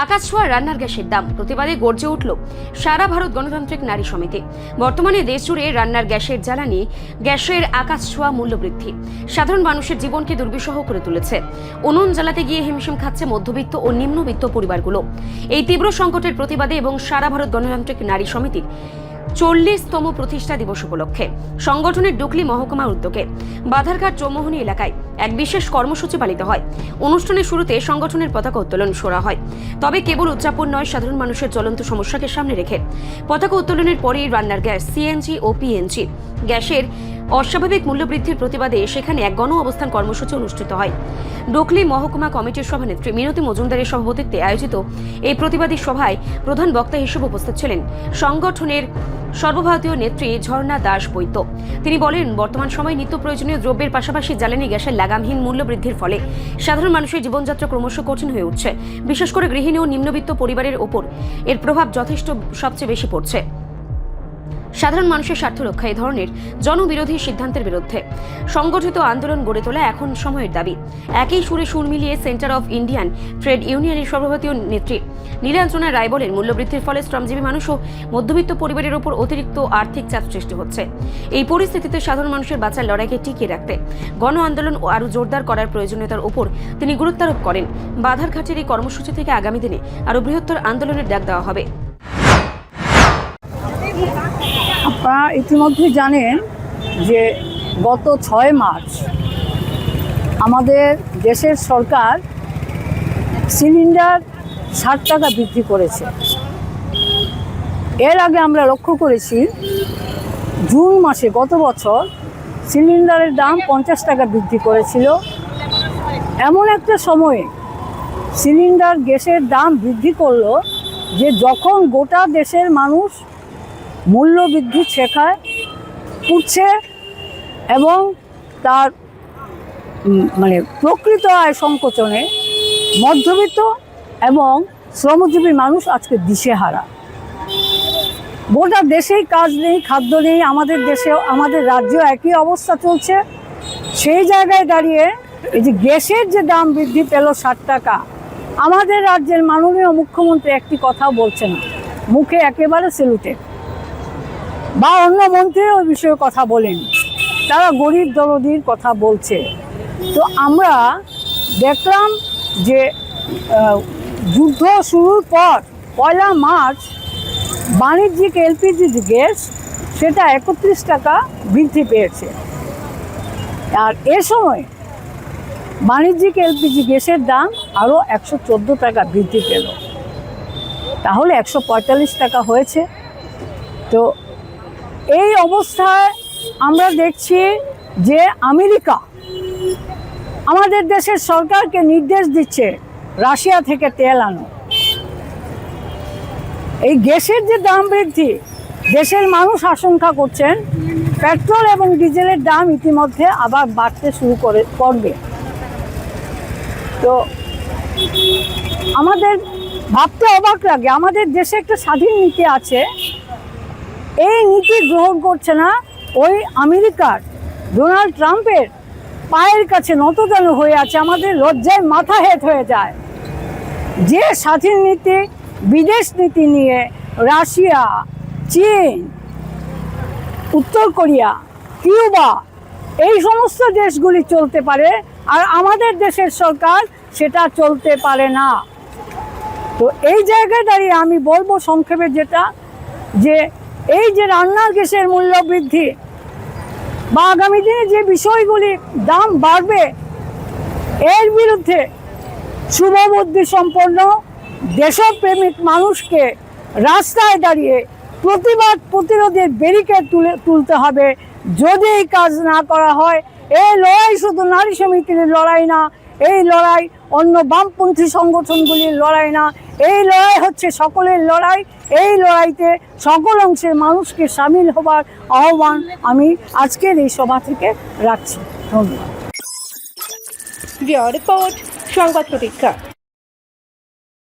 আকাশ ছোঁয়া রান্নার গ্যাসের দাম প্রতিবাদে গর্জে উঠল সারা ভারত গণতান্ত্রিক নারী সমিতি। বর্তমানে দেশ জুড়ে রান্নার গ্যাসের জ্বালানি গ্যাসের আকাশ ছোঁয়া মূল্য বৃদ্ধি সাধারণ মানুষের জীবনকে দুর্বিষহ করে তুলেছে। উনুন জ্বালাতে গিয়ে হিমশিম খাচ্ছে মধ্যবিত্ত ও নিম্নবিত্ত পরিবারগুলো। এই তীব্র সংকটের প্রতিবাদে এবং সারা ভারত গণতান্ত্রিক নারী সমিতির 40তম প্রতিষ্ঠা দিবস উপলক্ষে সংগঠনের ডুকলি মহকুমার উদ্যোগে বাধারঘাট চৌমোহনী এলাকায় এক বিশেষ কর্মসূচি পালিত হয়। অনুষ্ঠানের শুরুতে সংগঠনের পতাকা উত্তোলন করা হয়। তবে কেবল উদযাপন নয়, সাধারণ মানুষের জ্বলন্ত সমস্যাকে সামনে রেখে পতাকা উত্তোলনের পরেই রান্নার গ্যাস সিএনজি ও পিএনজি গ্যাসের অস্বাভাবিক মূল্যবৃদ্ধির প্রতিবাদে সেখানে এক গণ অবস্থান কর্মসূচি অনুষ্ঠিত হয়। ডোকলি মহকুমা কমিটির সভানেত্রী মিনতি মজুমদারের সভাপতিত্বে আয়োজিত এই প্রতিবাদী সভায় প্রধান বক্তা হিসেবে উপস্থিত ছিলেন সংগঠনের সর্বভারতীয় নেত্রী ঝর্ণা দাস বৈদ্য। তিনি বলেন, বর্তমান সময়ে নিত্য প্রয়োজনীয় দ্রব্যের পাশাপাশি জ্বালানি গ্যাসের লাগামহীন মূল্য বৃদ্ধির ফলে সাধারণ মানুষের জীবনযাত্রা ক্রমশ কঠিন হয়ে উঠছে। বিশেষ করে গৃহিণী ও নিম্নবিত্ত পরিবারের ওপর এর প্রভাব সবচেয়ে বেশি পড়ছে। সাধারণ মানুষের স্বার্থ রক্ষা এই ধরনের জনবিরোধী সিদ্ধান্তের বিরুদ্ধে সংগঠিত আন্দোলন গড়ে তোলা এখন সময়ের দাবি। একই সুরে সুর মিলিয়ে সেন্টার অফ ইন্ডিয়ান ট্রেড ইউনিয়নের সর্বভারতীয় নেত্রী নীলাঞ্জনা রায় বলেন, মূল্যবৃদ্ধির ফলে শ্রমজীবী মানুষ ও মধ্যবিত্ত পরিবারের উপর অতিরিক্ত আর্থিক চাপ সৃষ্টি হচ্ছে। এই পরিস্থিতিতে সাধারণ মানুষের বাঁচার লড়াইকে টিকিয়ে রাখতে গণ আন্দোলন ও আরও জোরদার করার প্রয়োজনীয়তার উপর তিনি গুরুত্বারোপ করেন। বাধারঘাটের এই কর্মসূচি থেকে আগামী দিনে আরও বৃহত্তর আন্দোলনের ডাক দেওয়া হবে। আপনারা ইতিমধ্যে জানেন যে গত 6 মার্চ আমাদের দেশের সরকার সিলিন্ডার 60 টাকা বৃদ্ধি করেছে। এর আগে আমরা লক্ষ্য করেছি জুন মাসে গত বছর সিলিন্ডারের দাম 50 টাকা বৃদ্ধি করেছিল। এমন একটা সময়ে সিলিন্ডার গ্যাসের দাম বৃদ্ধি করলো যে যখন গোটা দেশের মানুষ মূল্য বৃদ্ধির শেখায় উঠছে এবং তার প্রকৃত আয় সংকোচনে মধ্যবিত্ত এবং শ্রমজীবী মানুষ আজকে দিশেহারা। গোটা দেশেই কাজ নেই, খাদ্য নেই। আমাদের দেশেও, আমাদের রাজ্যেও একই অবস্থা চলছে। সেই জায়গায় দাঁড়িয়ে এই যে গ্যাসের যে দাম বৃদ্ধি পেল 60 টাকা, আমাদের রাজ্যের মাননীয় মুখ্যমন্ত্রী একটি কথাও বলছে না, মুখে একেবারে সেলুটে, বা অন্য মন্ত্রী ওই বিষয়ে কথা বলেন, তারা গরিব দরদির কথা বলছে। তো আমরা দেখলাম যে যুদ্ধ শুরুর পর 1 মার্চ বাণিজ্যিক এলপিজি গ্যাস সেটা 31 টাকা বৃদ্ধি পেয়েছে। আর এ সময় বাণিজ্যিক এলপিজি গ্যাসের দাম আরও 114 টাকা বৃদ্ধি পেল, তাহলে 145 টাকা হয়েছে। তো এই অবস্থায় আমরা দেখছি যে আমেরিকা আমাদের দেশের সরকারকে নির্দেশ দিচ্ছে রাশিয়া থেকে তেল আনো। এই গ্যাসের যে দাম বৃদ্ধি, দেশের মানুষ আশঙ্কা করছেন পেট্রোল এবং ডিজেলের দাম ইতিমধ্যে আবার বাড়তে শুরু করবে। তো আমাদের ভাবতে অবাক লাগে, আমাদের দেশে একটা স্বাধীন নীতি আছে, এই নীতি গ্রহণ করছে না ওই আমেরিকার ডোনাল্ড ট্রাম্পের পায়ের কাছে নতজানু হয়ে আছে। আমাদের লজ্জায় মাথা হেঁট হয়ে যায় যে স্বাধীন নীতি, বিদেশ নীতি নিয়ে রাশিয়া, চীন, উত্তর কোরিয়া, কিউবা এই সমস্ত দেশগুলি চলতে পারে, আর আমাদের দেশের সরকার সেটা চলতে পারে না। তো এই জায়গায় দাঁড়িয়ে আমি বলবো সংক্ষেপে যেটা, যে এই যে রান্নার গ্যাসের মূল্য বৃদ্ধি বা আগামী দিনে যে বিষয়গুলি দাম বাড়বে, এর বিরুদ্ধে শুভবুদ্ধি সম্পন্ন দেশপ্রেমিক মানুষকে রাস্তায় দাঁড়িয়ে প্রতিরোধের ব্যারিকেড তুলতে হবে। যদি এই কাজ না করা হয়, এই লড়াই শুধু নারী সমিতির লড়াই না, এই লড়াই অন্য বামপন্থী সংগঠনগুলির লড়াই না, এই লড়াই হচ্ছে সকলের লড়াই। এই লড়াইতে সকল অংশের মানুষকে সামিল হবার আহ্বান আমি আজকের এই সভা থেকে রাখছি। ধন্যবাদ। রিপোর্ট সংবাদ প্রতীক্ষা।